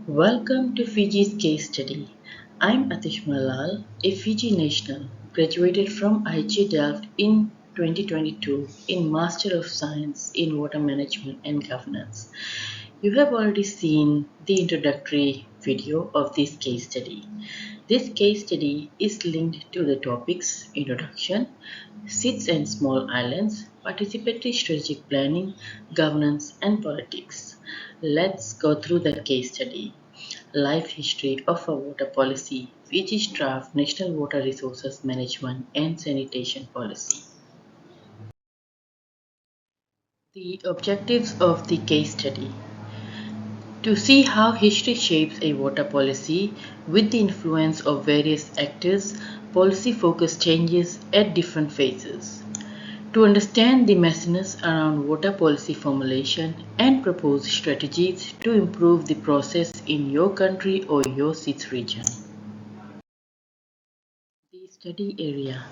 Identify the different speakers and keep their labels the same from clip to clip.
Speaker 1: Welcome to Fiji's case study. I'm Atish Malal, a Fiji national, graduated from IJ Delft in 2022 in Master of Science in Water Management and Governance. You have already seen the introductory video of this case study. This case study is linked to the topics Introduction, Seats and Small Islands, Participatory Strategic Planning, Governance and Politics. Let's go through the case study. Life history of a water policy, Fiji's draft National Water Resources Management and Sanitation Policy. The objectives of the case study. To see how history shapes a water policy with the influence of various actors, policy focus changes at different phases. To understand the messiness around water policy formulation and propose strategies to improve the process in your country or your seats region. The study area.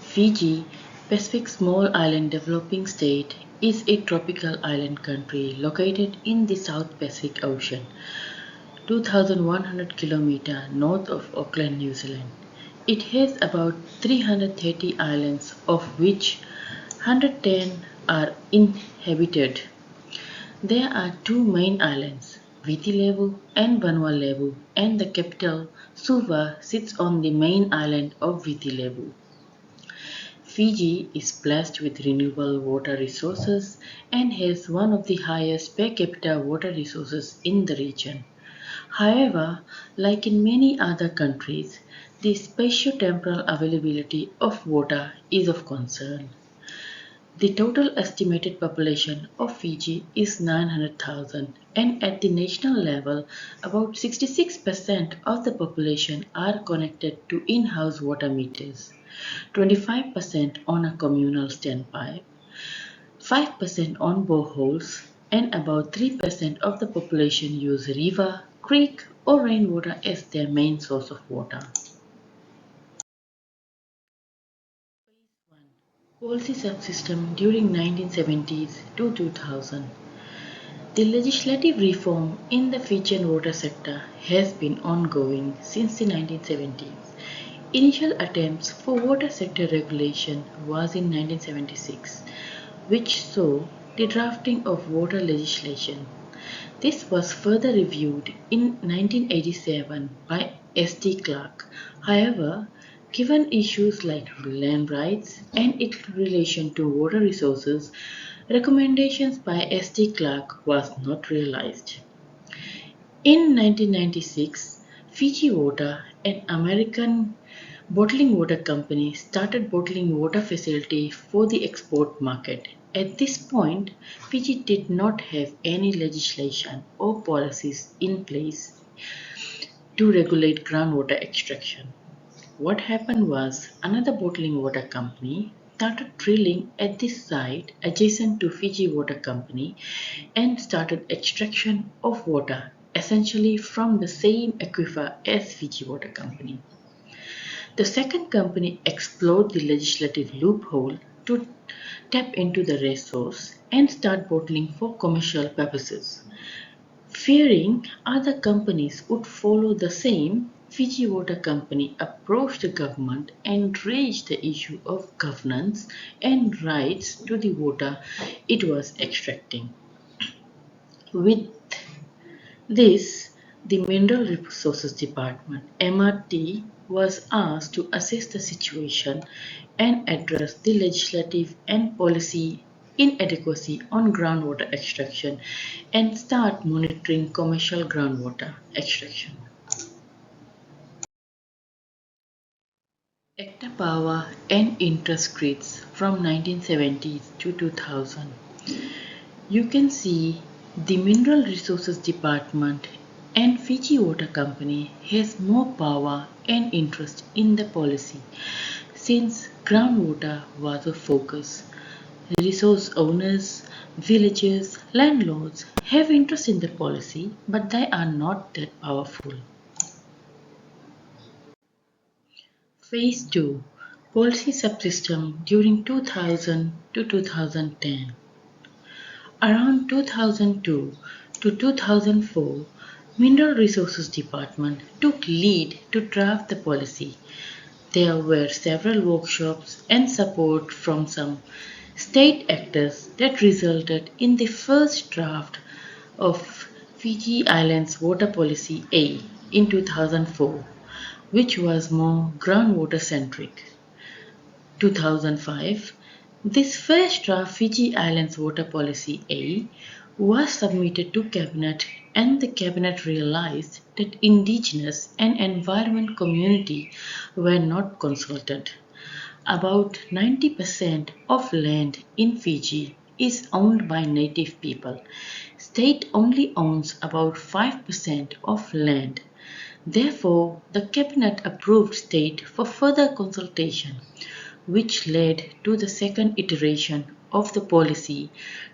Speaker 1: Fiji, Pacific small island developing state, is a tropical island country located in the South Pacific Ocean, 2,100 km north of Auckland, New Zealand. It has about 330 islands, of which 110 are inhabited. There are two main islands, Viti Levu and Vanua Levu, and the capital, Suva, sits on the main island of Viti Levu. Fiji is blessed with renewable water resources and has one of the highest per capita water resources in the region. However, like in many other countries, the spatio-temporal availability of water is of concern. The total estimated population of Fiji is 900,000, and at the national level, about 66% of the population are connected to in-house water meters, 25% on a communal standpipe, 5% on boreholes, and about 3% of the population use river, creek, or rainwater as their main source of water. Policy subsystem during 1970s to 2000. The legislative reform in the Fijian water sector has been ongoing since the 1970s. Initial attempts for water sector regulation was in 1976, which saw the drafting of water legislation. This was further reviewed in 1987 by S.T. Clark. However, given issues like land rights and its relation to water resources, recommendations by S.T. Clark was not realized. In 1996, Fiji Water, an American bottling water company, started bottling water facility for the export market. At this point, Fiji did not have any legislation or policies in place to regulate groundwater extraction. What happened was another bottling water company started drilling at this site adjacent to Fiji Water Company and started extraction of water essentially from the same aquifer as Fiji Water Company. The second company explored the legislative loophole to tap into the resource and start bottling for commercial purposes. Fearing other companies would follow the same, Fiji Water Company approached the government and raised the issue of governance and rights to the water it was extracting. With this, the Mineral Resources Department (MRT) was asked to assess the situation and address the legislative and policy inadequacy on groundwater extraction and start monitoring commercial groundwater extraction. Acta Power and interest grids from 1970s to 2000. You can see the Mineral Resources Department and Fiji Water Company has more power and interest in the policy since groundwater was a focus. Resource owners, villagers, landlords have interest in the policy, but they are not that powerful. Phase 2 Policy Subsystem during 2000 to 2010. Around 2002 to 2004, Mineral Resources Department took lead to draft the policy. There were several workshops and support from some state actors that resulted in the first draft of Fiji Islands Water Policy A in 2004, which was more groundwater centric. 2005, this first draft Fiji Islands Water Policy A was submitted to Cabinet, and the Cabinet realized that indigenous and environment community were not consulted. About 90% of land in Fiji is owned by native people. State only owns about 5% of land. Therefore, the Cabinet approved state for further consultation, which led to the second iteration of the policy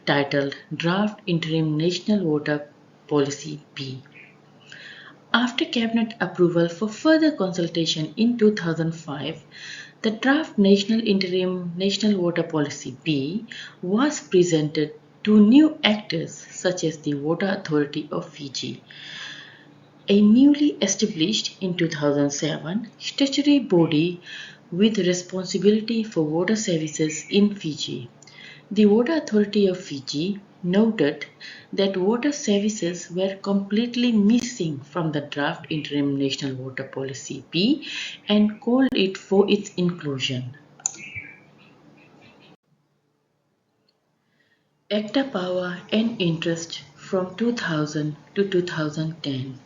Speaker 1: titled Draft Interim National Water Policy B. After Cabinet approval for further consultation in 2005, the draft National Interim National Water Policy B was presented to new actors such as the Water Authority of Fiji, a newly established in 2007 statutory body with responsibility for water services in Fiji. The Water Authority of Fiji noted that water services were completely missing from the draft Interim National Water Policy B and called it for its inclusion. ACTA power and interest from 2000 to 2010.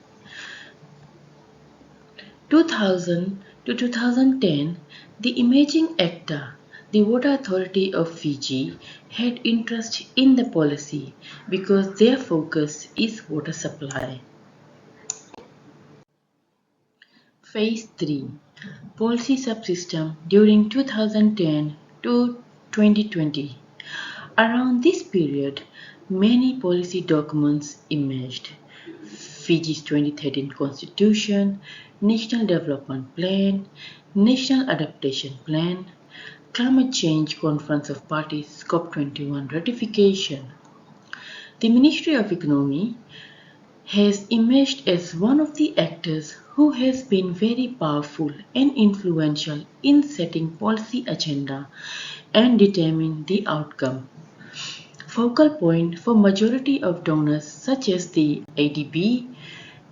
Speaker 1: 2000 to 2010, the Imaging Acta, the Water Authority of Fiji, had interest in the policy because their focus is water supply. Phase 3, Policy Subsystem during 2010 to 2020. Around this period, many policy documents emerged. Fiji's 2013 Constitution, National Development Plan, National Adaptation Plan, Climate Change Conference of Parties COP21 ratification. The Ministry of Economy has emerged as one of the actors who has been very powerful and influential in setting policy agenda and determining the outcome. Focal point for majority of donors such as the ADB,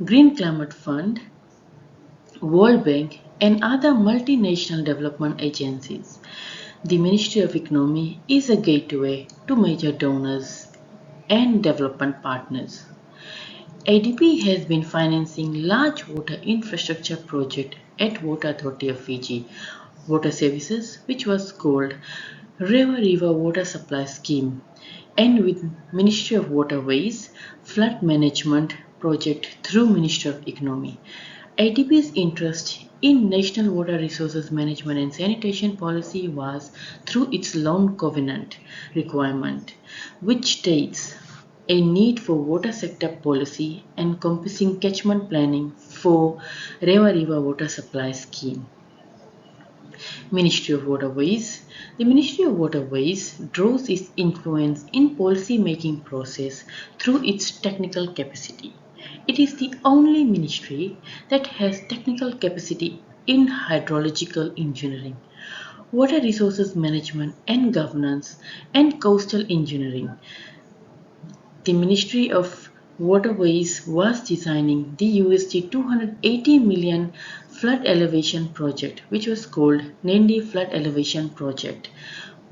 Speaker 1: Green Climate Fund, World Bank and other multinational development agencies. The Ministry of Economy is a gateway to major donors and development partners. ADB has been financing large water infrastructure projects at Water Authority of Fiji Water Services, which was called Rewa River Water Supply Scheme, and with Ministry of Waterways Flood Management Project through Ministry of Economy. ADB's interest in National Water Resources Management and Sanitation Policy was through its loan covenant requirement, which states a need for water sector policy encompassing catchment planning for Rewa River Water Supply Scheme. Ministry of Waterways. The Ministry of Waterways draws its influence in policy making process through its technical capacity. It is the only ministry that has technical capacity in hydrological engineering, water resources management and governance, and coastal engineering. The Ministry of Waterways was designing the USD 280 million flood elevation project, which was called Nandi Flood Elevation Project,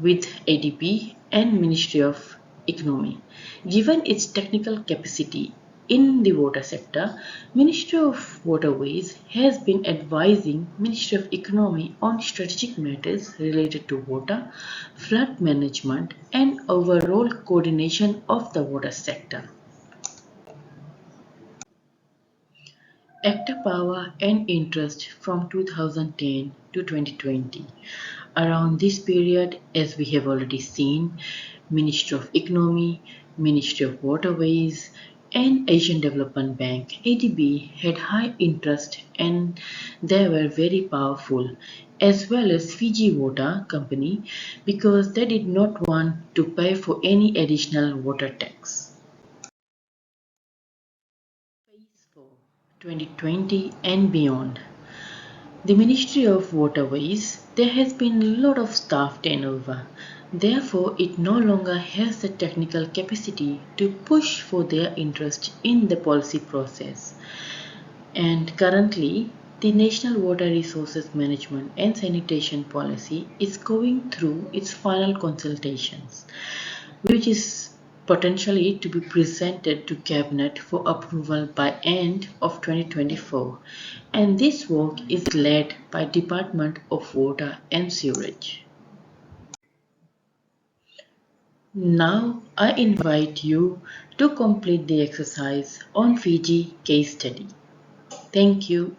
Speaker 1: with ADB and Ministry of Economy. Given its technical capacity in the water sector, Ministry of Waterways has been advising Ministry of Economy on strategic matters related to water, flood management and overall coordination of the water sector. Active power and interest from 2010 to 2020. Around this period, as we have already seen, Ministry of Economy, Ministry of Waterways, and Asian Development Bank (ADB) had high interest and they were very powerful, as well as Fiji Water Company, because they did not want to pay for any additional water tax. Phase 4 2020 and beyond. The Ministry of Waterways, there has been a lot of staff turnover. Therefore, it no longer has the technical capacity to push for their interest in the policy process. And currently, the National Water Resources Management and Sanitation Policy is going through its final consultations, which is potentially to be presented to Cabinet for approval by end of 2024. And this work is led by Department of Water and Sewerage. Now I invite you to complete the exercise on Fiji case study. Thank you.